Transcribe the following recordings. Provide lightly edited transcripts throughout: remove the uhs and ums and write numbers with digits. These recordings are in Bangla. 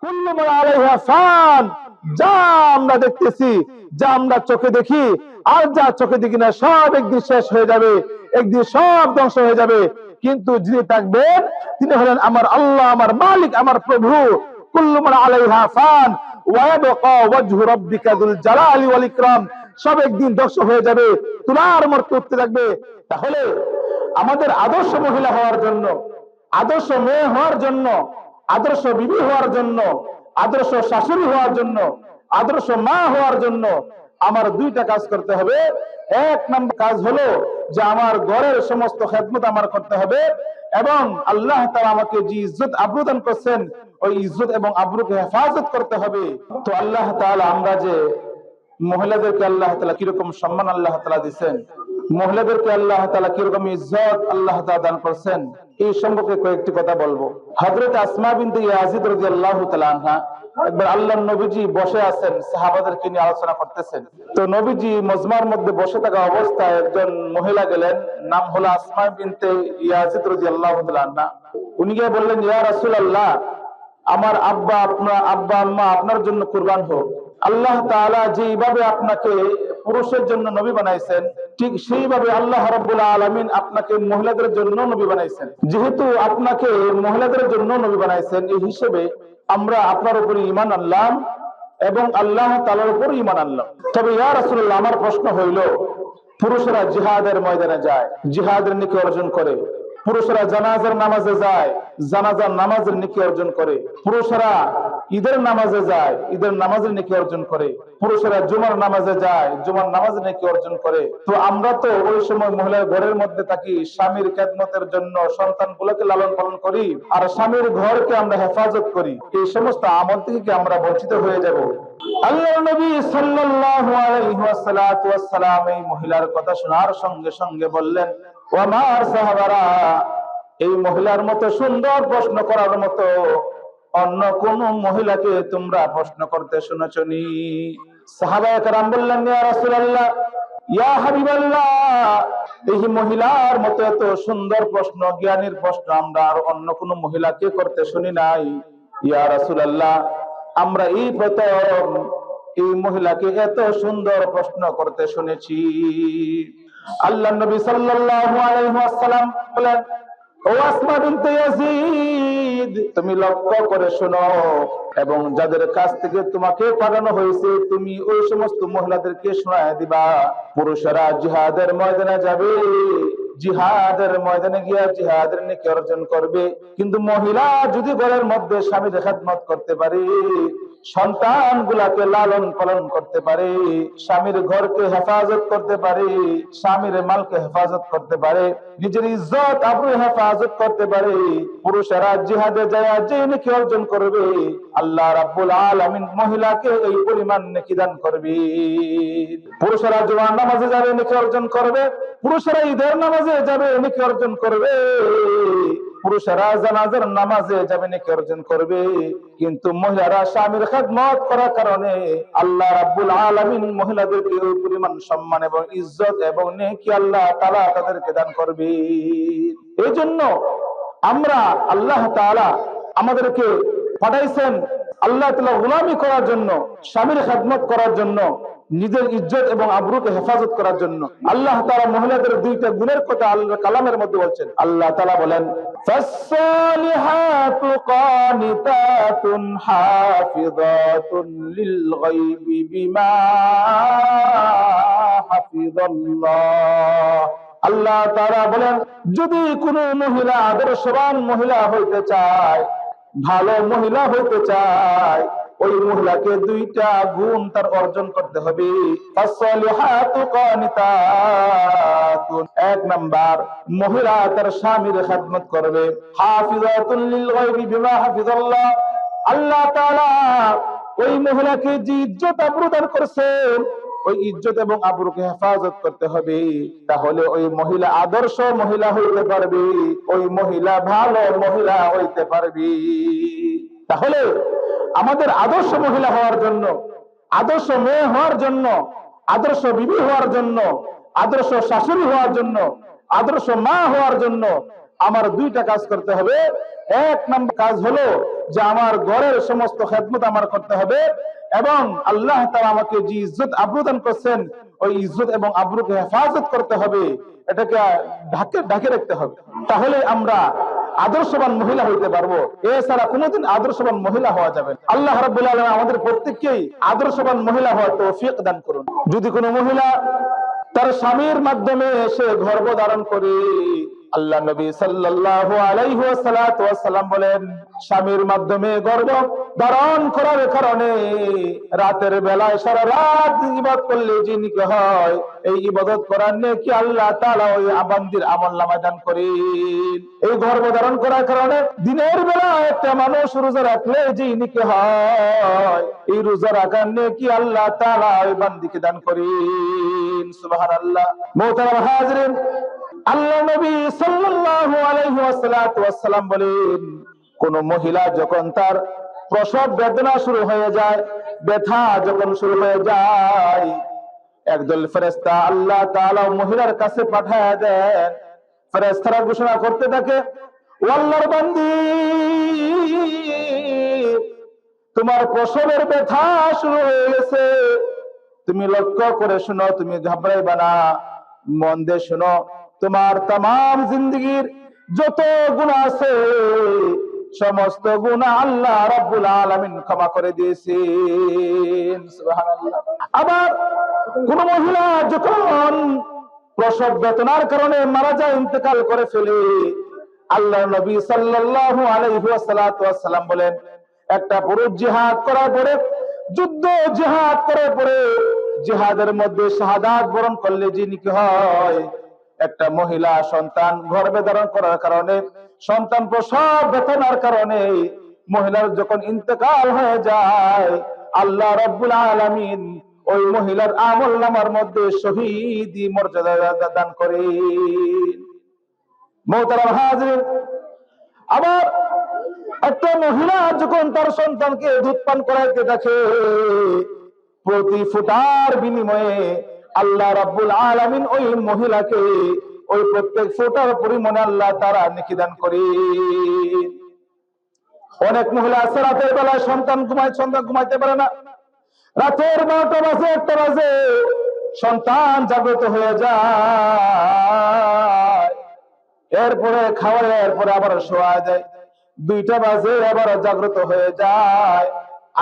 কুল্লু মান আলাইহা ফান, যা আমরা দেখতেছি, যা আমরা চোখে দেখি আর যা চোখে দেখি না, সব একদিন শেষ হয়ে যাবে, একদিন সব ধ্বংস হয়ে যাবে। কিন্তু যিনি থাকবেন তিনি হলেন আমার আল্লাহ, আমার মালিক, আমার প্রভু। কুল্লু মান আলাইহা ফান ওয়া ইয়াবকা ওয়াজহু রাব্বিকা যুল জালালি ওয়াল ইকরাম, সব একদিন ধ্বংস হয়ে যাবে, তুলার মতো উঠতে থাকবে। তাহলে আমাদের আদর্শ মহিলা হওয়ার জন্য, আদর্শ মেয়ে হওয়ার জন্য, আদর্শ বিবি হওয়ার জন্য, আদর্শ শাশুড়ি হওয়ার জন্য, আদর্শ মা হওয়ার জন্য আমার দুইটা কাজ করতে হবে। এক নম্বর কাজ হলো যে আমার ঘরের সমস্ত খেদমত আমার করতে হবে, এবং আল্লাহ তাআলা আমাকে যে ইজ্জত আবরু দান করছেন ওই ইজ্জত এবং আবরুকে হেফাজত করতে হবে। তো আল্লাহ তাআলা, আমরা যে মহিলাদেরকে আল্লাহ তাআলা কিরকম সম্মান আল্লাহ তাআলা দিয়েছেন, মহিলাদেরকে আল্লাহ তাআলা কিরকম ইজ্জত আল্লাহ তাআলা দান করছেন, এই সম্পর্কে কয়েকটি কথা বলবো। হযরত আসমা বিনতে ইয়াজিদ রাদিয়াল্লাহু তাআলা আনহা একবার আল্লাহর নবীজি বসে আছেন, সাহাবাদেরকে নিয়ে আলোচনা করতেছেন। তো নবীজি মজমার মধ্যে বসে থাকা অবস্থায় একজন মহিলা গেলেন, নাম হলো আসমা বিনতে ইয়াজিদ রাদিয়াল্লাহু তাআলা আনহা। উনি গিয়ে বললেন, ইয়া রাসূলুল্লাহ, আমার আব্বা আম্মা আপনার জন্য কুরবান হোক। আল্লাহ তাআলা যেভাবে আপনাকে পুরুষের জন্য নবী বানাইছেন, ঠিক সেইভাবে আল্লাহ রাব্বুল আলামিন আপনাকে মহিলাদের জন্য নবী বানাইছেন। যেহেতু আপনাকে মহিলাদের জন্য নবী বানাইছেন, এই হিসেবে আমরা আপনার উপর ঈমান আনলাম এবং আল্লাহ তাআলার উপর ঈমান আনলাম। তবে ইয়া রাসূলুল্লাহ, আমার প্রশ্ন হইল, পুরুষরা জিহাদের ময়দানে যায়, জিহাদের নেকি অর্জন করে। পুরুষরা জানাজার নামাজে যায়, জানাজার নামাজের নেকি অর্জন করে। পুরুষরা ঈদের নামাজে যায়, ঈদের নামাজের নেকি অর্জন করে। পুরুষরা জুমার নামাজে যায়, জুমার নামাজের নেকি অর্জন করে। তো আমরা তো ওই সময় মহিলার ঘরের মধ্যে থাকি, স্বামীর খেদমতের জন্য সন্তানগুলোকে লালন পালন করি, আর স্বামীর ঘরকে আমরা হেফাজত করি। এই সমস্ত আমল থেকে কি আমরা বঞ্চিত হয়ে যাব? আল্লাহর নবী সাল্লাল্লাহু আলাইহি ওয়াসাল্লাম এই মহিলার কথা শোনার সঙ্গে সঙ্গে বললেন, ও আমার সাহাবারা, এই মহিলার মতো সুন্দর প্রশ্ন করার মতো অন্য কোন মহিলাকে তোমরা প্রশ্ন করতে শুনেছনি? সাহাবায়ে কেরাম বললেন, ইয়া রাসূলুল্লাহ, ইয়া হাবিবাল্লাহ, এই মহিলার মতো এত সুন্দর প্রশ্ন, জ্ঞানীর প্রশ্ন আমরা আর অন্য কোন মহিলাকে করতে শুনি নাই। ইয়া রাসূলুল্লাহ, আমরা এই প্রথম এই মহিলাকে এত সুন্দর প্রশ্ন করতে শুনেছি। আল্লাহর নবী সাল্লাল্লাহু আলাইহি ওয়াসাল্লাম বলেন, ও আসমা বিনতে ইয়াজিদ, তুমি লক্ষ্য করে শোনো এবং যাদের কাছ থেকে তোমাকে পাঠানো হয়েছে তুমি ওই সমস্ত মহিলাদেরকে শোনায় দিবা। পুরুষেরা জিহাদের ময়দানে যাবে, জিহাদের ময়দানে গিয়া জিহাদের নেকি অর্জন করবে, কিন্তু মহিলা যদি ঘরের মধ্যে স্বামীর খেদমত করতে পারে, সন্তান গুলাকে লালন পালন করতে পারে, স্বামীর ঘরকে হেফাজত করতে পারে, স্বামীর মালকে হেফাজত করতে পারে, নিজের ইজ্জত আবরু হেফাজত করতে পারে, পুরুষেরা জিহাদে যায় যে নেকি অর্জন করবে, আল্লাহ রাব্বুল আলামিন মহিলাকে এই পরিমাণ নেকি দান করবে। পুরুষেরা জুমার নামাজে যাবে, নেকি অর্জন করবে। পুরুষেরা ঈদের নামাজে যাবে, নেকি অর্জন করবে। পুরুষেরা জানাজার নামাজে যাবে, নেকি অর্জন করবে। কিন্তু মহিলারা স্বামীর খেদমত করার কারণে আল্লাহ রাব্বুল আলামিন মহিলাদেরকে ওই পরিমাণ সম্মান এবং ইজ্জত এবং নেকি আল্লাহ তাআলা তাদেরকে দান করবে। এই জন্য আমরা, আল্লাহ তাআলা আমাদেরকে পাঠাইছেন আল্লাহ তাআলা গোলামি করার জন্য, স্বামীর খেদমত করার জন্য, নিজের ইজ্জত এবং আবরুকে হেফাজত করার জন্য। আল্লাহ তাআলা মহিলাদের দুইটা গুণের কথা আল্লাহর কালামের মধ্যে বলছেন। আল্লাহ তাআলা বলেন, ফাসসালিহাতু কানিতাতুন হাফিযাতুন লিল গায়বি বিমা হাফিযাল্লাহ। আল্লাহ তাআলা বলেন, যদি কোনো মহিলা আদর্শবান মহিলা হইতে চায়, ভালো মহিলা হইতে চায়, ওই মহিলাকে দুইটা গুণ তার অর্জন করতে হবে। এক নাম্বার, মহিলা তার স্বামীর খেদমত করবে। হাফিজাতুন লিল গায়বি বিমা হাফিজাল্লাহ। আল্লাহ তাআলা ওই মহিলাকে যে ইজ্জত আবরু দান করেছেন, ওই ইজ্জত এবং আবরুকে হেফাজত করতে হবে। তাহলে ওই মহিলা আদর্শ মহিলা হইতে পারবে, ওই মহিলা ভালো মহিলা হইতে পারবে। তাহলে আমাদের আদর্শ মহিলা হওয়ার জন্য, আদর্শ মেয়ে হওয়ার জন্য, আদর্শ বিবি হওয়ার জন্য, আদর্শ শাশুড়ি হওয়ার জন্য, আদর্শ মা হওয়ার জন্য আমার দুইটা কাজ করতে হবে। এক নম্বর কাজ হলো যে আমার ঘরের সমস্ত খেদমত আমার করতে হবে, এবং আল্লাহ তাআলা আমাকে যে ইজ্জত আবরু দান করছেন ওই ইজ্জত এবং আবরুকে হেফাজত করতে হবে, এটাকে ঢাকে রাখতে হবে। তাহলে আমরা আদর্শবান মহিলা হইতে পারবো, এছাড়া কোনোদিন আদর্শবান মহিলা হওয়া যাবে না। আল্লাহ রাব্বুল আলামিন আমাদের প্রত্যেককেই আদর্শবান মহিলা হওয়ার তৌফিক দান করুন। যদি কোনো মহিলা তার স্বামীর মাধ্যমে এসে গর্ভ ধারণ করে, আল্লাহ নবী সাল্লাল্লাহু আলাইহি ওয়াসাল্লাম বলেন, স্বামীর মাধ্যমে গর্ভ ধারণ করার কারণে রাতের বেলায় সারা রাত ইবাদত করলে যে নেকি হয়, এই ইবাদত করার নেকি আল্লাহ তাআলা ওই বান্দির আমলনামায় দান করেন। এই গর্ভ ধারণ করার কারণে দিনের বেলা একটা মানুষ রোজা রাখলে যে নেকি হয়, এই রোজা রাখার নেকি আল্লাহ তাআলা ওই বান্দিকে দান করেন। সুবহানাল্লাহ। মুহতারাম হাজিরিন, আল্লাহ নবী সাল্লাল্লাহু আলাইহি ওয়াসাল্লাম বলেন, কোন মহিলা যখন তার প্রসব বেদনা শুরু হয়ে যায়, ব্যথা যখন শুরু হয়ে যায়, একদল ফেরেশতা আল্লাহ তাআলা মহিলার কাছে পাঠায় দেন। ফেরেশতারা ঘোষণা করতে থাকে, ও আল্লাহর বান্দি, তোমার প্রসবের ব্যথা শুরু হয়ে গেছে, তুমি লক্ষ্য করে শোনো, তুমি ঘাবড়াইবা না, মন দিয়ে শোনো, তোমার তামাম জিন্দেগীর যত গুনাহ আছে সমস্ত গুনাহ আল্লাহ রাব্বুল আলামিন ক্ষমা করে দিয়েছেন। সুবহানাল্লাহ। আবার কোন মহিলা যখন প্রসব বেদনার কারণে মারা যায়, ইন্তেকাল করে ফেলে, আল্লাহ নবী সাল্লাল্লাহু আলাইহি ওয়াসাল্লাম বলেন, একটা পুরুষ জিহাদ করার পরে, যুদ্ধ জিহাদ করার পরে, জিহাদের মধ্যে শাহাদাত বরণ করলে যে নেকি হয়, একটা মহিলা সন্তান গর্ভে ধারণ করার কারণে, সন্তান প্রসব বেদনার কারণে মহিলার যখন ইন্তেকাল হয়ে যায়, আল্লাহ রাব্বুল আলামিন ওই মহিলার আমলনামার মধ্যে শহীদি মর্যাদা দান করেন। মুহতারাম হাজিরিন, আবার একটা মহিলা যখন তার সন্তানকে দুধ পান করাইতে থাকে, প্রতি ফোঁটার বিনিময়ে আল্লাহ রাব্বুল আলামিন ওই মহিলাকে ওই প্রত্যেক ফোঁটার পরিমাণে আল্লাহ তাআলা নেকি দান করেন। অনেক মহিলা আছে রাতের বেলায় সন্তান ঘুমাইতে পারে না, রাতের 12টা বাজে 1টা বাজে সন্তান জাগ্রত হয়ে যায়, এরপরে খাওয়ার এরপরে আবার শোয়া যায়, 2টা বাজে আবার জাগ্রত হয়ে যায়,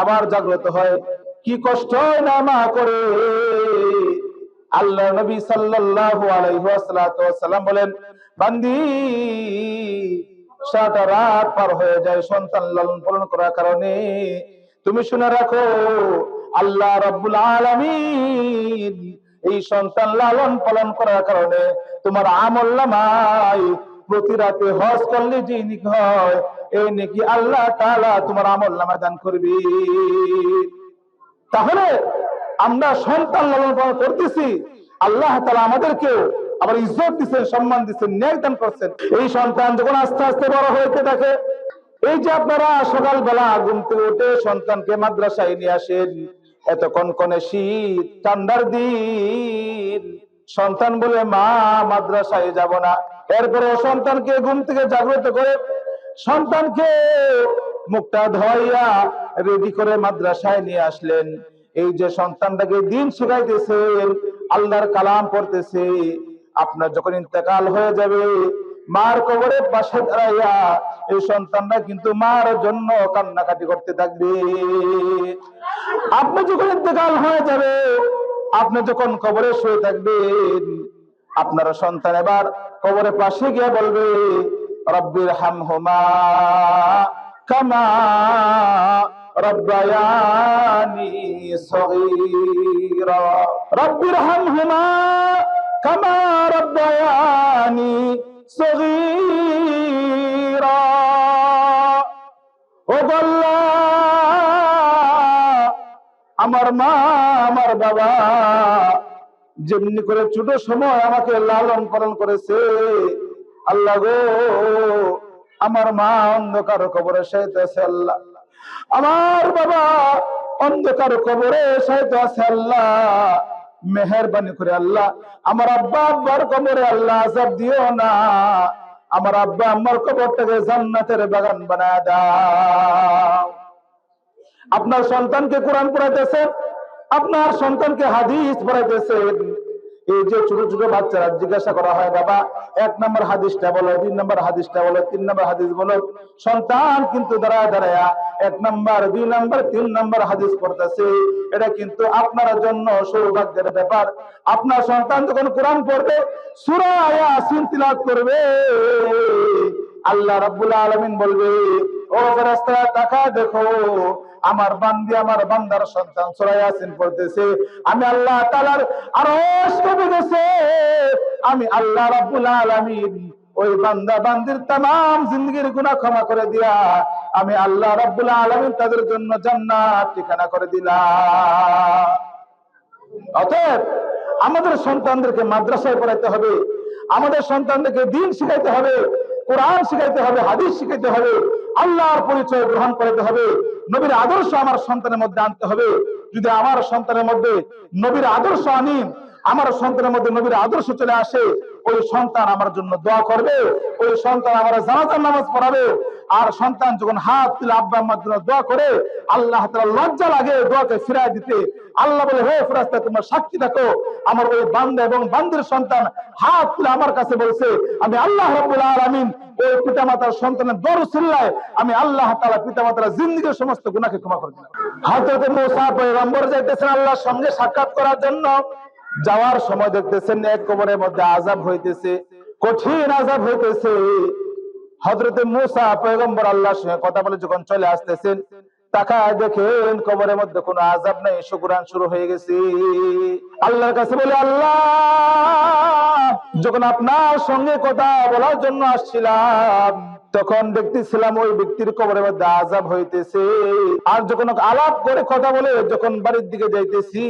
আবার জাগ্রত হয়, কি কষ্ট না মা করে। আল্লাহ নবী সাল্লাল্লাহু আলাইহি ওয়াসাল্লাম বলেন, বান্দি সারা রাত পার হয়ে যায় সন্তান লালন পালন করার কারণে, তুমি শুনে রাখো আল্লাহ রাব্বুল আলামিন এই সন্তান লালন পালন করার কারণে তোমার আমলনামায় প্রতি রাতে হজ করলে যে নেকি হয়, এই নেকি আল্লাহ তাআলা তোমার আমলনামায় দান করবে। তাহলে আমরা সন্তান লালন পালন করতেছি, আল্লাহ তাআলা আমাদেরকে আবার ইজ্জত দিচ্ছেন, সম্মান দিচ্ছেন, ন্যায় দান করছেন। এই সন্তান যখন আস্তে আস্তে বড় হইতে থাকে, এই যে আপনারা সকালবেলা ঘুম থেকে উঠে সন্তানকে মাদ্রাসায় নিয়ে আসেন, এত কনকনে শীত, ঠান্ডার দিন, সন্তান বলে মা মাদ্রাসায় যাব না, এরপরে সন্তানকে ঘুম থেকে জাগ্রত করে সন্তানকে মুখটা ধোয়া রেডি করে মাদ্রাসায় নিয়ে আসলেন। এই যে সন্তানটাকে দিন শিখাইতেছেন, আল্লাহর কালাম পড়তেছে, আপনার যখন ইন্তেকাল হয়ে যাবে, মার কবরের পাশে দাঁড়াইয়া এই সন্তানরা কিন্তু মার জন্য কান্নাকাটি করতে থাকবে। আপনি যখন ইন্তেকাল হয়ে যাবে, আপনি যখন কবরে শুয়ে থাকবেন, আপনার সন্তান এবার কবরের পাশে গিয়ে বলবে, রব্বির হামহুমা কামা রব্বায়ানি সগীরা, রব্বির হামহুমা কামা রব্বায়ানি সগীরা। ও আল্লাহ, আমার মা আমার বাবা যেমনি করে ছোট সময় আমাকে লালন পালন করেছে, আল্লাহ গো, আমার মা অন্ধকার কবরে শায়িত আছে, আল্লাহ আমার বাবা অন্ধকার কবরে শায়িত আছে, আল্লাহ মেহেরবানি করে আল্লাহ আমার আব্বা আব্বার কবরে আল্লাহ আযাব দিও না, আমার আব্বা আম্মার কবরটাকে জান্নাতের বাগান বানায় দাও। আপনার সন্তানকে কোরআন পড়াইতেছেন, আপনার সন্তানকে হাদিস পড়াইতেছেন। এই যে ছোট ছোট বাচ্চারা জিজ্ঞাসা করা হয়, বাবা 1 নম্বর হাদিসটা বলো, 2 নম্বর হাদিসটা বলো, 3 নম্বর হাদিস বলো। সন্তান কিন্তু দাঁড়ায় দাঁড়ায় 1 নম্বর, 2 নম্বর, 3 নম্বর হাদিস পড়তেছে। এটা কিন্তু আপনার জন্য সৌভাগ্যের ব্যাপার। আপনার সন্তান যখন কোরআন পড়বে, সূরা ইয়াসিন তিলাওয়াত করবে, আল্লাহ রাব্বুল আলামিন বলবে, ও ফেরেশতারা তাকায় দেখো, আমার বান্দি আমার বান্দার সন্তান সূরা ইয়াসিন পড়তেছে। আমি আল্লাহ তাআলার আরশ কাঁপতেছে। আমি আল্লাহ রাব্বুল আলামিন ওই বান্দা বান্দির तमाम জিন্দেগীর গুনাহ ক্ষমা করে দিয়া আমি আল্লাহ রাব্বুল আলামিন তাদের জন্য জান্নাত ঠিকানা করে দিলাম। অতএব আমাদের সন্তানদেরকে মাদ্রাসায় পড়াইতে হবে, আমাদের সন্তানদেরকে দ্বীন শিখাইতে হবে, কোরআন শিখাইতে হবে, হাদিস শিখাইতে হবে, আল্লাহর পরিচয় গ্রহণ করতে হবে, নবীর আদর্শ আমার সন্তানের মধ্যে আনতে হবে। যদি আমার সন্তানের মধ্যে নবীর আদর্শ আনি, আমার সন্তানের মধ্যে নবীর আদর্শ চলে আসে, ওই সন্তান আমার জন্য দোয়া করবে, ওই সন্তান আমার জানাজার নামাজ পড়াবে। আর সন্তান যখন হাত তুলে আব্বা আম্মার জন্য দোয়া করে, আল্লাহ তাআলা লজ্জা লাগে দোয়াকে ফিরায় দিতে। আল্লাহ বলে, হে ফেরেশতা তোমরা সাক্ষী থাকো, আমার ওই বান্দা এবং বান্দির সন্তান হাত তুলে আমার কাছে বলছে, আমি আল্লাহ রাব্বুল আলামিন ওই পিতামাতার সন্তানের দোয়া উসিলায় আমি আল্লাহ তাআলা পিতামাতার জিন্দেগীর সমস্ত গুনাহকে ক্ষমা করে দিলাম। হযরত মুসা পয়গম্বর যাইতেছেন আল্লাহর সঙ্গে সাক্ষাৎ করার জন্য। যাওয়ার সময় দেখতেছেন এক কবরের মধ্যে আযাব হইতেছে, কঠিন আযাব হইতেছে। হযরত মুসা পয়গম্বর আল্লাহর সঙ্গে কথা বলে যখন চলে আসতেছেন, তাকায় দেখেন কবরের মধ্যে কোনো আযাব নাই, শুকরান শুরু হয়ে গেছে। আল্লাহর কাছে বলে, আল্লাহ যখন আপনার সঙ্গে কথা বলার জন্য আসছিলাম, তখন দেখতেছিলাম ওই ব্যক্তির কবরের মধ্যে আযাব হইতেছে। আর যখন আলাপ করে কথা বলে যখন বাড়ির দিকে যাইতেছি,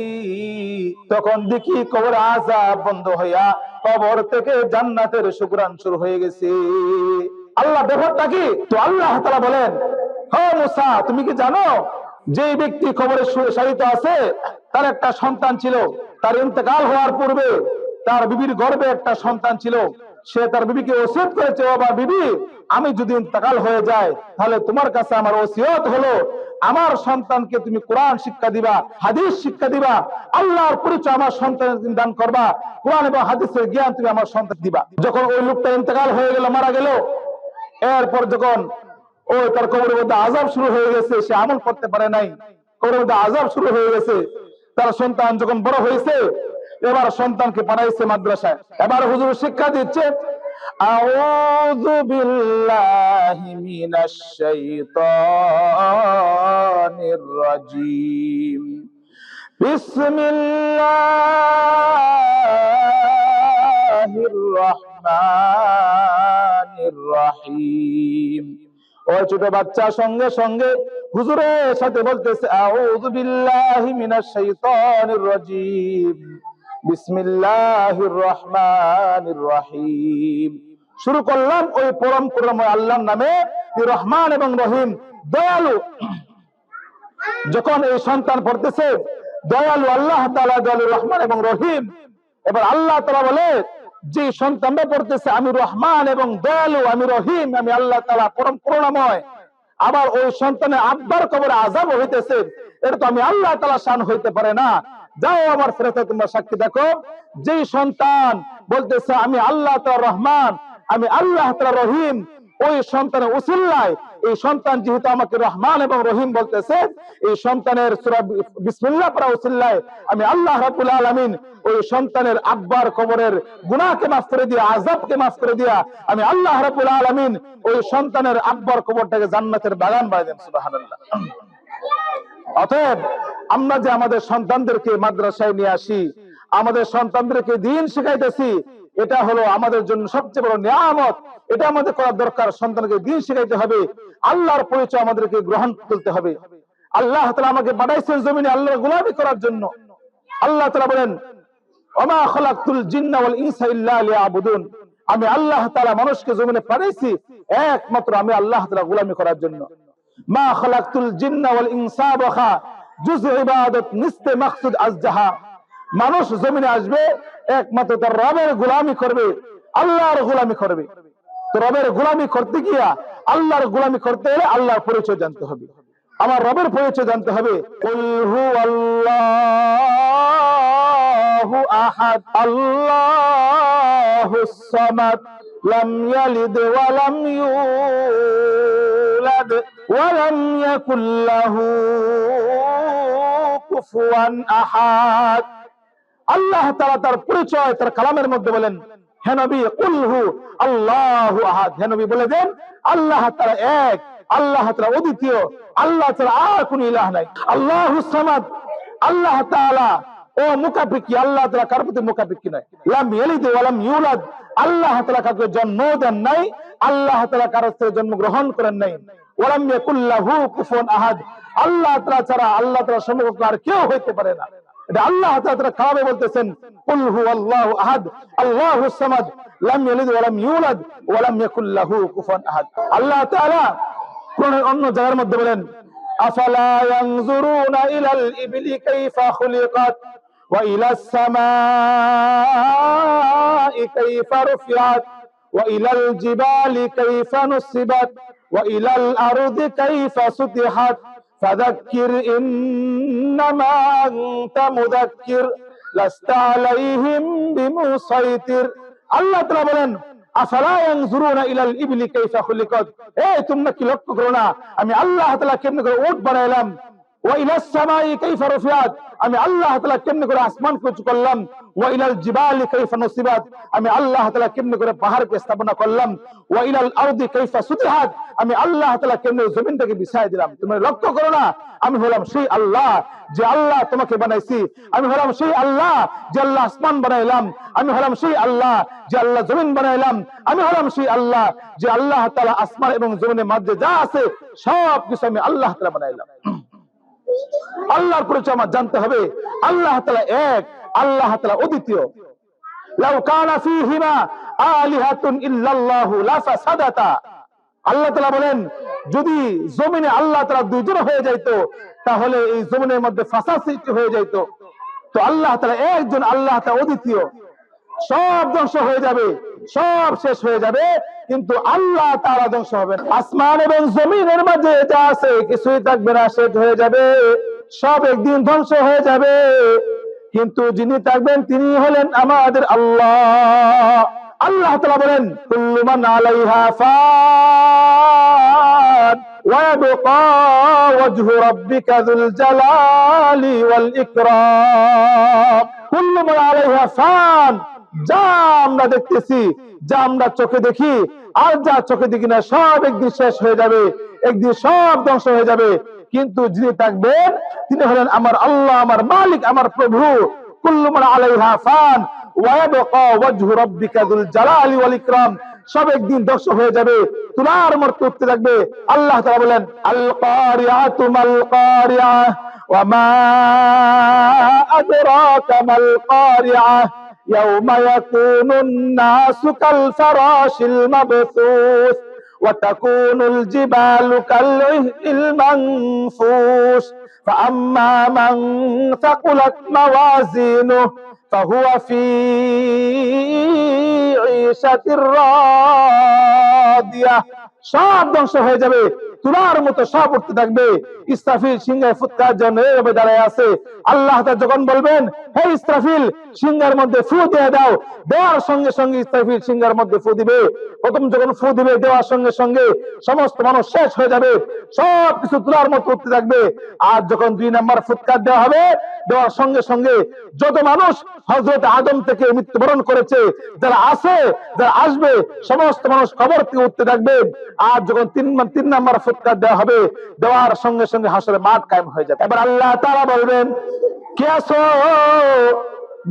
তখন দেখি কবর আযাব বন্ধ হইয়া কবর থেকে জান্নাতের শুকরান শুরু হয়ে গেছে। আল্লাহ ব্যাপারটা কি? তো আল্লাহ তাআলা বলেন, হে মুসা তুমি কি জানো যে ব্যক্তি কবরে শায়িত আছে, তার একটা সন্তান ছিল, তার ইন্তেকাল হওয়ার পূর্বে তার বিবির গর্ভে একটা সন্তান ছিল। সে তার বিবিকে ওসিয়ত করেছে, ও বা বিবি আমি যদি ইন্তেকাল হয়ে যায়, তাহলে তোমার কাছে আমার ওসিয়ত হলো আমার সন্তানকে তুমি কোরআন শিক্ষা দিবা, হাদিস শিক্ষা দিবা, আল্লাহর পরিচয় আমার সন্তানকে দান করবা, কোরআন এবং হাদিসের জ্ঞান তুমি আমার সন্তান দিবা। যখন ওই লোকটা ইন্তেকাল হয়ে গেল, মারা গেল, এরপর যখন ওই তার কবরের মধ্যে আযাব শুরু হয়ে গেছে, সে আমল করতে পারে নাই, কবরের মধ্যে আযাব শুরু হয়ে গেছে। তার সন্তান যখন বড় হয়েছে, এবার সন্তানকে পাঠাইছে মাদ্রাসায়। এবার হুজুর শিক্ষা দিচ্ছে, আউযু বিল্লাহি মিনাশ শাইতানির রাজীম, বিসমিল্লাহির রাহমানির রাহিম। ওই ছোট বাচ্চা সঙ্গে সঙ্গে হুজুরের সাথে বলতেছে, আউযু বিল্লাহি মিনাশ শাইতানির রাজীম, বিসমিল্লাহির রহমানির রহিম। শুরু করলাম ওই পরম করুণাময় আল্লাহর নামে, রহমান এবং রহিম, দয়ালু। যখন এই সন্তান পড়তেছে দয়ালু আল্লাহ তাআলা, দয়ালু রহমান এবং রহিম, এবার আল্লাহ তাআলা বলে যে সন্তানটা পড়তেছে আমি রহমান এবং দয়ালু, আমি রহিম, আমি আল্লাহ তাআলা পরম করুণাময়, আবার ওই সন্তানের আব্বার কবরে আযাব হইতেছে, এটা তো আমি আল্লাহ তাআলা শান হইতে পারে না। যাও আমার ফেরেশতা তোমরা সাক্ষী দেখো, যে সন্তান বলতেছে আমি আল্লাহ তাআলা রহমান, আমি আল্লাহ তাআলা রহিম, ওই সন্তানের উসিলায়, এই সন্তান যেহেতু আমাকে রহমান এবং রহিম বলতেছে, এই সন্তানের সূরা বিসমিল্লাহ পড়া উসিলায় আমি আল্লাহ রাব্বুল আলামিন ওই সন্তানের আব্বার কবরের গুনাহকে মাফ করে দিয়া, আযাবকে মাফ করে দিয়া আমি আল্লাহ রাব্বুল আলামিন ওই সন্তানের আব্বার কবরটাকে জান্নাতের বাগান বানিয়ে দেন। সুবহানাল্লাহ। অতএব আমরা যে আমাদের সন্তানদেরকে মাদ্রাসায় নিয়ে আসি, আমাদের সন্তানদেরকে দ্বীন শিখাইতেছি, এটা হলো আমাদের জন্য সবচেয়ে বড় নিয়ামত। এটা আমাদের করা দরকার, সন্তানকে দ্বীন শিখাইতে হবে, আল্লাহর পরিচয় আমাদেরকে গ্রহণ করতে হবে। আল্লাহ তাআলা আমাকে পাঠাইছেন জমিনে আল্লাহর গোলামি করার জন্য। আল্লাহ তাআলা বলেন, ওমা খালাকতুল জিন্না ওয়াল ইনসা ইল্লা লিয়াবুদুন, আমি আল্লাহ তাআলা মানুষকে জমিনে পাঠাইছি একমাত্র আমি আল্লাহ তাআলা গোলামি করার জন্য। মা খালাকতুল জিন্না ওয়াল ইনসা ওয়া জুজ ইবাদত নিস্তে মাকসুদ আজজাহা, মানুষ জমিনে আসবে একমাত্র তার রবের গোলামি করবে, আল্লাহর গোলামি করবে। তো রবের গোলামি করতে গিয়া আল্লাহর গোলামি করতে হলে আল্লাহর পরিচয় জানতে হবে, আমার রবের পরিচয় জানতে হবে। কুল হুয়াল্লাহু আহাদ আল্লাহুস সামাদ লাম ইয়ালিদ ওয়া লাম ইউলাদ ওয়া লাম ইয়াকুল লাহু কুফুয়ান আহাদ। আল্লাহ তাআলা তার পরিচয় তার কালামের মধ্যে বলেন, হে নবী কুল হু আল্লাহু আহাদ, হে নবী বলে দেন আল্লাহ তাআলা এক, আল্লাহ তাআলা অদ্বিতীয়, আল্লাহ তাআলা আর কোন ইলাহ নাই। আল্লাহুস সামাদ, আল্লাহ তাআলা ও মুকাফিকি, আল্লাহ তাআলা কার প্রতি মুকাফিকি নয়। লাম ইয়ালিদ ওয়া লাম ইউলাদ, আল্লাহ তাআলা কাউকে জন্ম দেন নাই, আল্লাহ তাআলা কারো থেকে জন্ম গ্রহণ করেন নাই। ওয়া লাম ইয়াকুল লাহু কুফুয়ান আহাদ, আল্লাহ তাআলা ছাড়া আল্লাহ তাআলার সমকক্ষ আর কেউ হইতে পারে না। এটা আল্লাহ তাআলা কালামে বলতেছেন কুল হুয়াল্লাহু আহাদ আল্লাহুস সামাদ লাম ইয়ালিদ ওয়া লাম ইউলাদ ওয়া লাম ইয়াকুল লাহু কুফুয়ান আহাদ। আল্লাহ তাআলা কোরআনের অন্য জায়গার মধ্যে বলেন, আফালা ইয়ানজুরুনা ইলাল ইবলি কাইফা খুলিকাত ওয়া ইলাস সামাই কাইফা রুফিআত ওয়া ইলাল জিবালি কাইফা নুসিবাত ওয়া ইলাল আরদি কাইফা সুতিহাত ফাযাক্কির ইন্নামা আনতা মুযাক্কির লাস্তা আলাইহিম বিমুসাইতির। আল্লাহ তাআলা বলেন, আফালা ইয়ানজুরুনা ইলাল ইবলি কাইফা খুলিকাত, এই তোমরা কি লক্ষ্য করো না আমি আল্লাহ তাআলা কেমনে করে উট বানাইলাম, ওয়া ইলাস সামাই কাইফা রুফিআত, আমি আল্লাহ তাআলা কেমনে করে আসমানকে উঁচু করলাম, ওয়া ইলাল জিবালি কাইফা নুসিবাত, আমি আল্লাহ তাআলা কেমনে করে পাহাড়কে স্থাপনা করলাম, ওয়া ইলাল আরদি কাইফা সুতিহাত, আমি আল্লাহ তাআলা কেমনে জমিনটাকে বিছায় দিলাম। তোমরা লক্ষ্য করো না আমি হলাম সেই আল্লাহ যে আল্লাহ তোমাকে বানাইছি, আমি হলাম সেই আল্লাহ যে আল্লাহ আসমান বানাইলাম, আমি হলাম সেই আল্লাহ যে আল্লাহ জমিন বানাইলাম, আমি হলাম সেই আল্লাহ যে আল্লাহ তাআলা আসমান এবং জমিনের মাঝে যা আছে সব কিছু আমি আল্লাহ তাআলা বানাইলাম। আল্লাহর পরিচয় আমার জানতে হবে, আল্লাহ তাআলা এক, আল্লাহ তাআলা অদ্বিতীয়। লাউ কানা ফীহিমা আলিহাতুন ইল্লাল্লাহু লাফাসাদাতা, আল্লাহ তাআলা বলেন যদি জমিনে আল্লাহ তাআলা দুইজন হয়ে যাইতো তাহলে এই জমিনের মধ্যে ফাসাদ সৃষ্টি হয়ে যাইতো। তো আল্লাহ তাআলা একজন, আল্লাহ তাআলা অদ্বিতীয়, সব ধ্বংস হয়ে যাবে, সব শেষ হয়ে যাবে, কিন্তু আল্লাহ তাআলা ধ্বংস হবে না। আসমান এবং জমিনের মাঝে যা আছে কিছুই থাকবে না, শেষ হয়ে যাবে, সব একদিন ধ্বংস হয়ে যাবে, কিন্তু যিনি থাকবেন তিনি হলেন আমাদের আল্লাহ। আল্লাহ তাআলা বলেন কুল্লু মান আলাইহা ফান ওয়া ইয়াবকা ওয়াজহু রাব্বিকা যুল জালালি ওয়াল ইকরাম। কুল্লু মান আলাইহা ফান, যা আমরা দেখতেছি, যা আমরা চোখে দেখি আর যা চোখে দেখি না সব একদিন শেষ হয়ে যাবে, একদিন সব ধ্বংস হয়ে যাবে, কিন্তু যিনি থাকবেন তিনি হলেন আমার আল্লাহ, আমার মালিক, আমার প্রভু। কুল্লু মান আলাইহা ফান ওয়া ইয়াবকা ওয়াজহু রাব্বিকা যুল জালালি ওয়াল ইকরাম, সব একদিন ধ্বংস হয়ে যাবে, তুলার মতো উঠতে থাকবে। আল্লাহ তাআলা বলেন আল কারিআতু মাল কারিআ ওয়া মা আদরাকা মাল কারিআ ইয়াউমা ইয়াকুনুন নাসু কাল ফারাশিল মাবসুস ওয়া তাকুনুল জিবালু কাল ইহনিল মানফুস ফাআম্মা মান সাকুলাত মাওয়াজিনুহু ফাহুয়া ফি ঈশাতির রাদিয়া, সব ধ্বংস হয়ে যাবে, তুলার মতো সব উঠতে থাকবে। ইসরাফিল সিংহের ফুৎকার জন্য এভাবে দাঁড়ায় আছে। আল্লাহ তাআলা যখন বলবেন হে ইসরাফিল সিংহের মধ্যে ফু দিয়ে দাও, দেওয়ার সঙ্গে সঙ্গে ইসরাফিল সিংহের মধ্যে ফু দিবে। প্রথম যখন ফু দিবে দেওয়ার সঙ্গে সঙ্গে সমস্ত মানুষ শেষ হয়ে যাবে, সব কিছু তুলার মতো উঠতে থাকবে। আর যখন 2 নম্বর ফুৎকার দেওয়া হবে, দেওয়ার সঙ্গে সঙ্গে যত মানুষ হযরত আদম থেকে মৃত্যুবরণ করেছে, যারা আছে যারা আসবে, সমস্ত মানুষ কবর থেকে উঠতে থাকবে। আর যখন 3 নম্বর ফুৎকার দেওয়া হবে, দেওয়ার সঙ্গে সঙ্গে হাসরের মাঠ কায়েম হয়ে যাবে। এবার আল্লাহ তাআলা বলবেন কে আছো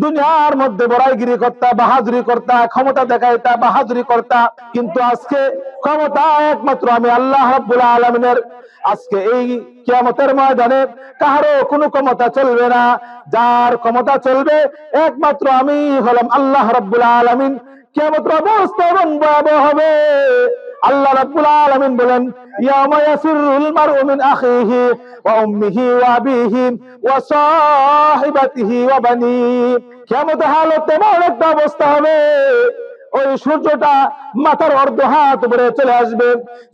দুনিয়ার মধ্যে বড়াইগিরি করতা, বাহাদুরি করতা, ক্ষমতা দেখাইতা, বাহাদুরি করতা, কিন্তু আজকে ক্ষমতা একমাত্র আমি আল্লাহ রাব্বুল আলামিনের। আজকে এই কিয়ামতের ময়দানে কারো কোনো ক্ষমতা চলবে না, যার ক্ষমতা চলবে একমাত্র আমি হলাম আল্লাহ রাব্বুল আলামিন। কিয়ামতের অবস্থা এমন ভয়াবহ হবে, আল্লাহ রাব্বুল আলামিন বলেন ইয়াউমা ইয়াফিরুল মারউ মিন আখিহি ওয়া উম্মিহি ওয়া আবিহি ওয়া সাহিবাতিহি ওয়া বানিহি। কিয়ামতের হালত এমন একটা অবস্থা হবে, ওই সূর্যটা মাথার অর্ধ হাত উপরে চলে আসবে,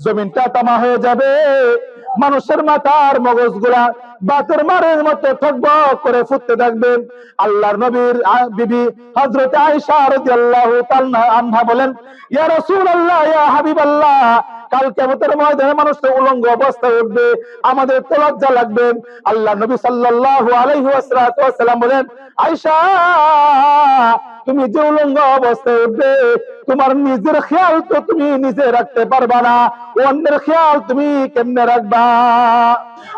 জমিনটা তামা হয়ে যাবে, মানুষের মাথার মগজগুলা বাতের মারের মতো ঠকবক করে ফুটতে থাকবে। আল্লাহর নবীর বিবি হযরত আয়েশা রাদিয়াল্লাহু তাআলা আনহা বলেন, ইয়া রাসূলুল্লাহ, ইয়া হাবিবাল্লাহ, কাল কিয়ামতের ময়দানে মানুষ তো উলঙ্গ অবস্থায় উঠবে, আমাদের তো লজ্জা লাগবে। আল্লাহ নবী সাল্লাল্লাহু আলাইহি ওয়াসাল্লাম বলেন, আয়েশা, তুমি যে উলঙ্গ অবস্থায় উঠবে, তোমার নিজের খেয়াল তো তুমি নিজে রাখতে পারবা না, অন্যের খেয়াল তুমি কেমনে রাখবা?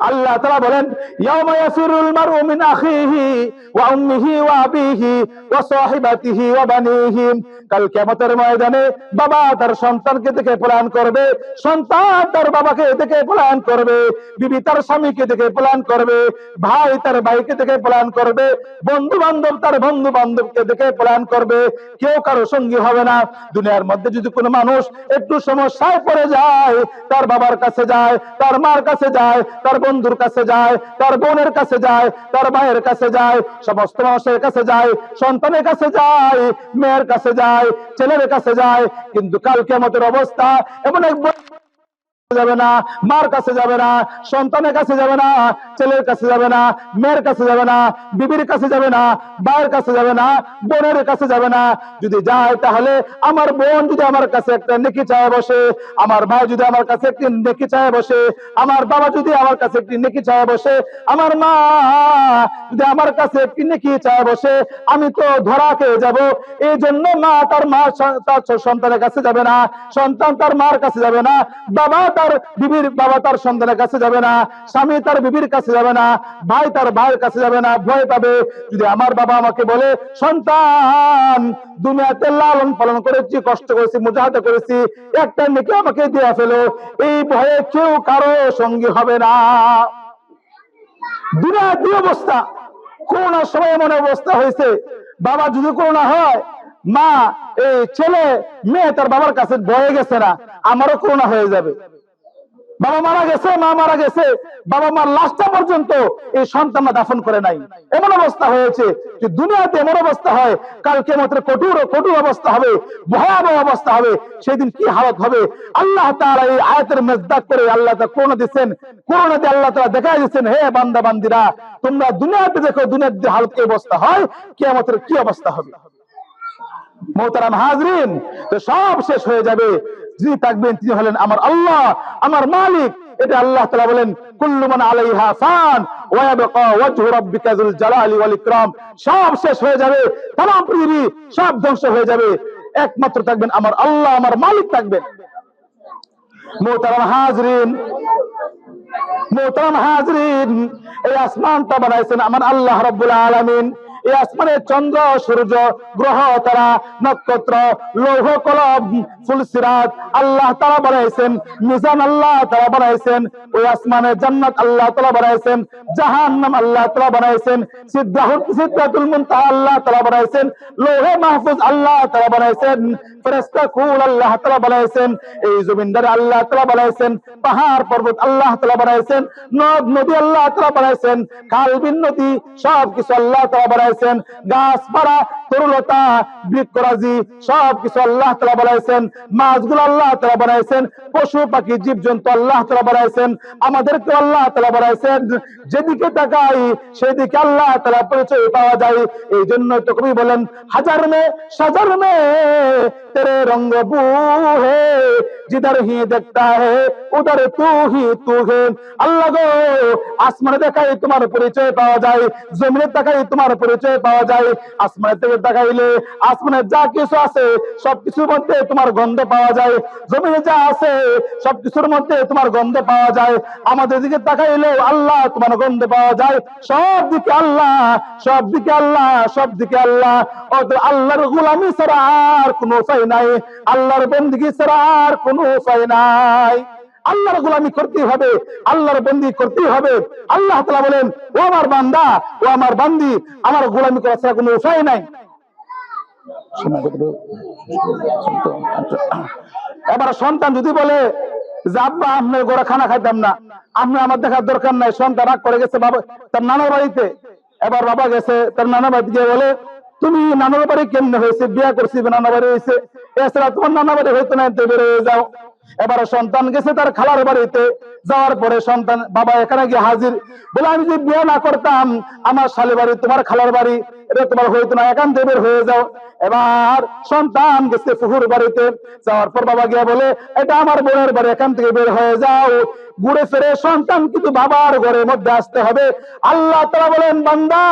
আল্লাহ তাআলা বলেন, ইয়াউমা ইয়াফিরুল মারউ মিন আখিহি ওয়া উম্মিহি ওয়া আবিহি ওয়া সাহিবাতিহি ওয়া বানিহি। কাল কিয়ামতের ময়দানে বাবা তার সন্তানকে দেখে পলায়ন করবে, সন্তান তার বাবাকে দেখে পলায়ন করবে, বিবি তার স্বামীকে দেখে পলায়ন করবে, ভাই তার ভাইকে দেখে পলায়ন করবে, বন্ধু বান্ধব তার বন্ধু বান্ধবকে দেখে পলায়ন করবে, কেউ কারো সঙ্গী হবে না। দুনিয়ার মধ্যে যদি কোনো মানুষ একটু সমস্যায় পড়ে যায়, তার বাবার কাছে যায়, তার মার কাছে যায়, তার বন্ধুর কাছে যায়, তার বোনের কাছে যায়, তার ভাইয়ের কাছে যায়, সমস্ত মানুষের কাছে যায়, সন্তানের কাছে যায়, মেয়ের কাছে যায়, ছেলের কাছে যায়। কিন্তু কাল কিয়ামতের অবস্থা এমন এক যাবে না, মার কাছে যাবে না, সন্তানের কাছে যাবে না, ছেলের কাছে যাবে না, মেয়ের কাছে যাবে না, বিবির কাছে যাবে না, ভাইয়ের কাছে যাবে না, বোনের কাছে যাবে না। যদি যায় তাহলে আমার বোন যদি আমার কাছে একটা নেকি চায় বসে, আমার ভাই যদি আমার কাছে একটি নেকি চায় বসে, আমার বাবা যদি আমার কাছে একটি নেকি চায় বসে, আমার মা যদি আমার কাছে একটি নেকি চায় বসে, আমি তো ধরা খেয়ে যাব। এই জন্য মা তার সন্তানের কাছে যাবে না, সন্তান তার মার কাছে যাবে না, বাবা তার বিবির বাবা তার সন্তানের কাছে যাবে না, স্বামী তার বিবির কাছে যাবে না, ভাই তার ভাইয়ের কাছে যাবে না, ভয় পাবে। যদি আমার বাবা আমাকে বলে, সন্তান দুনিয়াতে লালন পালন করেছি, কষ্ট করেছি, মুজাহাদা করেছি, একটা নেকি আমাকে দিয়ে ফেলো, এই ভয়ে কেউ কারো সঙ্গী হবে না। দুনিয়ার কি অবস্থা, করোনার সময় এমন অবস্থা হয়েছে, বাবা যদি করোনা হয়, মা এই ছেলে মেয়ে তার বাবার কাছে ভয়ে গেছে না, আমারও করোনা হয়ে যাবে। বাবা মারা গেছে, মা মারা গেছে, বাবা মার লাশটা পর্যন্ত এই সন্তানরা দাফন করে নাই। এমন অবস্থা হয়েছে যে দুনিয়াতে এমন অবস্থা হয়, কাল কিয়ামতের কঠোর অবস্থা হবে, ভয়াবহ অবস্থা হবে। সেদিন কি হালত হবে আল্লাহ তাআলা এই আয়াতের মেজদাক করে আল্লাহ তাআলা করোনা দিচ্ছেন। করোনাতে আল্লাহ তাআলা দেখাই দিচ্ছেন, হে বান্দা বান্দিরা, তোমরা দুনিয়াতে দেখো দুনিয়ার যে হালত কি অবস্থা হয়, কিয়ামতের কি অবস্থা হবে। মোহতারাম হাজরিন, তো সব শেষ হয়ে যাবে, যিনি থাকবেন তিনি হলেন আমার আল্লাহ, আমার মালিক। এটা আল্লাহ তাআলা বলেন, কুল্লু মান আলাইহা ফান ওয়া ইয়াবকা ওয়াজহু রাব্বিকা যুল জালালি ওয়াল ইকরাম। সব শেষ হয়ে যাবে, तमाम পৃথিবী সব ধ্বংস হয়ে যাবে, একমাত্র থাকবেন আমার আল্লাহ, আমার মালিক থাকবেন। মোহতারাম হাজরিন, এই আসমানটা বানাইছেন আমার আল্লাহ রাব্বুল আলামিন। এই আসমানের চন্দ্র, সূর্য, গ্রহ, তারা, নক্ষত্র, লৌহ কলম, ফুলসিরাত আল্লাহ তাআলা বানাইছেন, মিজান আল্লাহ তাআলা বানাইছেন, ওই আসমানের জান্নাত আল্লাহ তাআলা বানাইছেন, জাহান্নাম আল্লাহ তাআলা বানাইছেন, সিদরাতুল মুনতাহা আল্লাহ তাআলা বানাইছেন, লৌহে মাহফুজ আল্লাহ তাআলা বানাইছেন, ফেরেশতা কুল আল্লাহ তাআলা বানাইছেন, এই জমিনদারে আল্লাহ তাআলা বানাইছেন, পাহাড় পর্বত আল্লাহ তাআলা বানাইছেন, নদ নদী আল্লাহ তাআলা বানাইছেন, খাল বিল নদী সবকিছু আল্লাহ তাআলা বানাইছেন, গাছপালা, তরুলতা, বৃক্ষরাজি সবকিছু আল্লাহ তাআলা বানাইছেন, মাছগুলো আল্লাহ তাআলা বানাইছেন, পশু পাখি জীবজন্তু আল্লাহ তাআলা বানাইছেন, আমাদেরকে আল্লাহ তাআলা বানাইছেন। যেদিকে তাকাই সেদিকে আল্লাহ তাআলা পরিচয় পাওয়া যায়। এই জন্য তো কবি বলেন, হাজার মে সাজার মে तेरे रंग बू है, जिधर ही देखता है उधर तू ही तू है। আল্লাহ গো, আসমানে দেখাই তোমার পরিচয় পাওয়া যায়, জমিনে দেখাই তোমার পরিচয় পাওয়া যায়। আসমানে থেকে দেখাইলে আসমানে যা কিছু আছে সবকিছুর মধ্যে তোমার গন্ধ পাওয়া যায়, জমিনে যা আছে সবকিছুর মধ্যে তোমার গন্ধ পাওয়া যায়। আমাদের দিকে তাকাইলেও আল্লাহ তোমার গন্ধ পাওয়া যায়। সব দিকে আল্লাহ, সব দিকে আল্লাহ, সব দিকে আল্লাহ। আল্লাহর গোলামি ছাড়া আর কোনো উপায় নাই, আল্লাহর বন্দেগী ছাড়া আর কোনো উপায় নাই। আল্লাহর গোলামি করতেই হবে, আল্লাহর বন্দি করতেই হবে। আল্লাহ তাআলা বলেন, ও আমার বান্দা, ও আমার বান্দি, আমার গোলামি করা ছাড়া কোনো উপায় নাই। এবার সন্তান যদি বলে যে আব্বা আপনার গোড়া খানা খাইতাম না, আপনি আমার দেখার দরকার নাই, সন্তান রাগ করে গেছে বাবা তার নানার বাড়িতে। এবার বাবা গেছে তার নানার বাড়িতে গিয়ে বলে, তুমি নানার বাড়ি কেমনে হয়েছে, বিয়া করছি নানা বাড়ি হয়েছে, এছাড়া তোমার নানা বাড়ি হইতো না, বের হয়ে যাও। এবারে সন্তান গেছে তার খালার বাড়িতে, যাওয়ার পরে সন্তান বাবা এখানে গিয়ে হাজির, বলে আমি যদি বিয়ে না করতাম আমার শালি বাড়ি তোমার খালার বাড়ি, এটা তোমার হইতো না, এখান থেকে বের হয়ে যাও। এবার সন্তান গেছে ফুহুর বাড়িতে, যাওয়ার পর বাবা গিয়ে বলে এটা আমার বোনের বাড়ি, এখান থেকে বের হয়ে যাও। ঘুরে ফিরে সন্তান কিন্তু বাবার ঘরের মধ্যে আসতে হবে। আল্লাহ তাআলা বলেন, বান্দা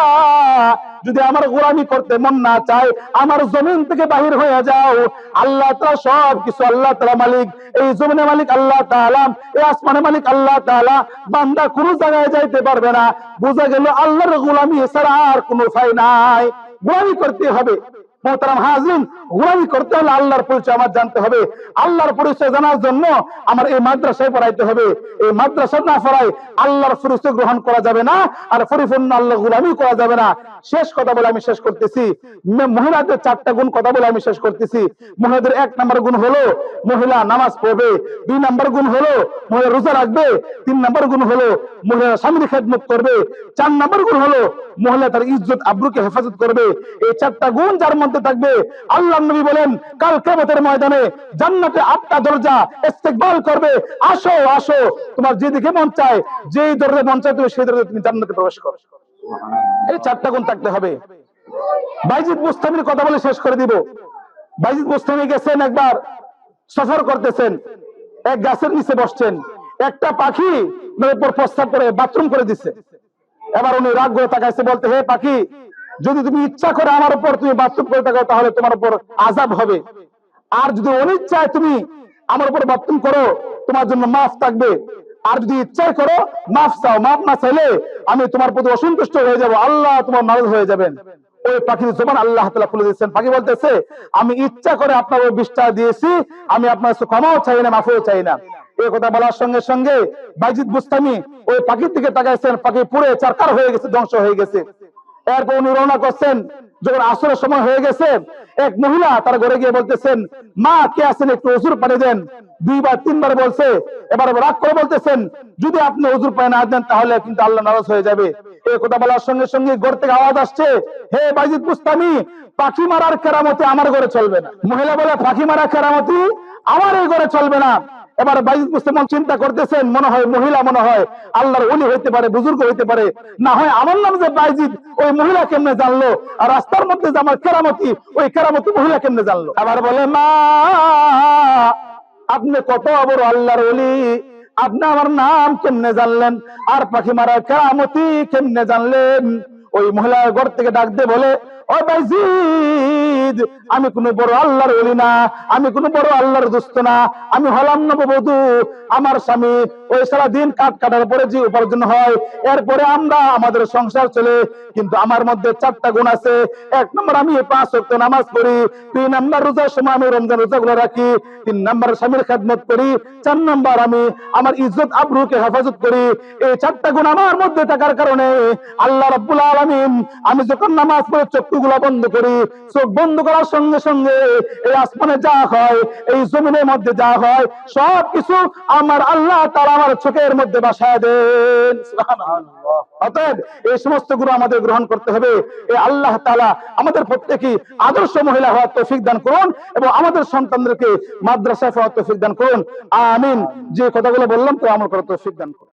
যদি আমার গোলামি করতে মন না চায় আমার জমিন থেকে বাহির হয়ে যাও। আল্লাহ তাআলা সব কিছু, আল্লাহ তাআলা মালিক, এই জমিনের মালিক আল্লাহ তাআলা, এই আসমানের মালিক আল্লাহ তাআলা। বান্দা কোনো জায়গায় যাইতে পারবে না। বোঝা গেল আল্লাহর গোলামি ছাড়া আর কোনো উপায় নাই, গোলামি করতে হবে। মোহতারাম হাজরিন, গোলামি করতে হলে আল্লাহর পরিচয় আমার জানতে হবে। আল্লাহর পরিচয় জানার জন্য আমার এই মাদ্রাসায় পড়াইতে হবে। এই মাদ্রাসা না পড়াই আল্লাহর পরিচয় গ্রহণ করা যাবে না, আর পরিপূর্ণ আল্লাহ গোলামি করা যাবে না। শেষ কথা বলে আমি শেষ করতেছি, মহিলাদের 4টা গুণ কথা বলে আমি শেষ করতেছি। মহিলাদের 1 নম্বর গুণ হলো মহিলা নামাজ পড়বে, 2 নম্বর গুণ হলো মহিলা রোজা রাখবে, 3 নম্বর গুণ হলো মহিলা স্বামীর খেদমত করবে, 4 নম্বর গুণ হলো মহিলা তার ইজ্জত আব্রুকে হেফাজত করবে। এই 4টা গুণ যার মধ্যে থাকবে, আল্লাহর নবী বলেন কাল কিয়ামতের ময়দানে জান্নাতে 8টা দরজা ইস্তেকবাল করবে, আসো আসো, তোমার যেদিকে মন চায়, যেই দরজায় মন চায় তুমি সেই দরজায় তুমি জান্নাতে প্রবেশ করো। এই 4টা গুণ থাকতে হবে। বাইজিদ বুস্তামির কথা বলে শেষ করে দিব। বাইজিদ বুস্তামি গেছেন একবার, সফর করতেছেন, এক গাছের নিচে বসছেন, একটা পাখি উপর প্রস্তাব করে বাথরুম করে দিচ্ছে। এবার উনি রাগ করে তাকাইছে, বলতে হে পাখি, যদি তুমি ইচ্ছা করে আমার উপর তুমি বাথরুম করে থাকো তাহলে তোমার উপর আযাব হবে, আর যদি অনিচ্ছায় তুমি আমার উপর বাথরুম করো তোমার জন্য মাফ থাকবে। আর যদি ইচ্ছাই করো মাফ চাও, মাফ না চাইলে আমি তোমার প্রতি অসন্তুষ্ট হয়ে যাব, আল্লাহ তোমার নারাজ হয়ে যাবেন। ওই পাখির জবান আল্লাহ তাআলা খুলে দিয়েছেন। পাখি বলতেছে আমি ইচ্ছা করে আপনার ওই বিষটা দিয়েছি, আমি আপনার কাছে ক্ষমাও চাই না, মাফও চাই না। এই কথা বলার সঙ্গে সঙ্গে বাইজিদ বুস্তামি ওই পাখির দিকে তাকাইছেন, পাখি পুড়ে চারকার হয়ে গেছে, ধ্বংস হয়ে গেছে। এরপর উনি রওনা করছেন। যখন আসরের সময় হয়ে গেছে, এক মহিলা তার ঘরে গিয়ে বলতেছেন মা কে আছেন, একটু ওযুর পানি দেন। 2বার 3বার বলছে, এবার রাগ করে বলতেছেন যদি আপনি ওযুর পানি না দেন তাহলে কিন্তু আল্লাহ নারাজ হয়ে যাবে। এই কথা বলার সঙ্গে সঙ্গে ঘর থেকে আওয়াজ আসছে, হে বাইজিদ বুস্তামি, পাখি মারার কেরামতি আমার ঘরে চলবে না। মহিলা বলে পাখি মারা কেরামতি আমার এই ঘরে চলবে না। এবার বাইজিদ বুস্তামি চিন্তা করতেছেন, মনে হয় মহিলা মনে হয় আল্লাহর ওলি হইতে পারে, বুজুর্গ হইতে পারে, না হয় আমার নাম যে বাইজিদ ওই মহিলা কেমনে জানলো, আর রাস্তার মধ্যে যে আমার কেরামতি ওই কেরামতি মহিলা কেমনে জানলো। আবার বলে মা আপনি কত বড় আল্লাহর ওলি, আপনি আমার নাম কেমনে জানলেন, আর পাখি মারা কেরামতি কেমনে জানলেন। ওই মহিলা ঘর থেকে ডাক দিয়ে বলে ও বাইজিদ, আমি কোন বড় আল্লাহর ওলি না, আমি কোন বড় আল্লাহর দোস্ত না, আমি হলাম নববধূ। আমার স্বামী ওই সারাদিন কাঠ কাটার পরে যে উপার্জন হয় এরপরে আমরা আমাদের সংসার চলে, কিন্তু আমার মধ্যে 4টা গুণ আছে। 1 নম্বর আমি 5 ওয়াক্ত নামাজ পড়ি, 2 নম্বর রোজার সময় আমি রমজান রোজাগুলো রাখি, 3 নম্বর স্বামীর খেদমত করি, 4 নম্বর আমি আমার ইজ্জত আবরুকে হেফাজত করি। এই 4টা গুণ আমার মধ্যে থাকার কারণে আল্লাহ রাব্বুল আলামিন আমি যখন নামাজ পড়ে চক্ষুগুলো বন্ধ করি, চোখ বন্ধ করার সঙ্গে সঙ্গে এই আসমানে যা হয়, এই জমিনের মধ্যে যা হয় সবকিছু আমার আল্লাহ তাআলা আমার চোখের মধ্যে বাসায় দেন। সুবহানাল্লাহ। অতএব এই সমস্ত গুণ আমাদের গ্রহণ করতে হবে। এই আল্লাহ তাআলা আমাদের প্রত্যেকই আদর্শ মহিলা হওয়ার তৌফিক দান করুন এবং আমাদের সন্তানদেরকে মাদ্রাসায় পড়ার তৌফিক দান করুন। আমিন। যে কথাগুলো বললাম তো আমল করার তৌফিক দান করুন।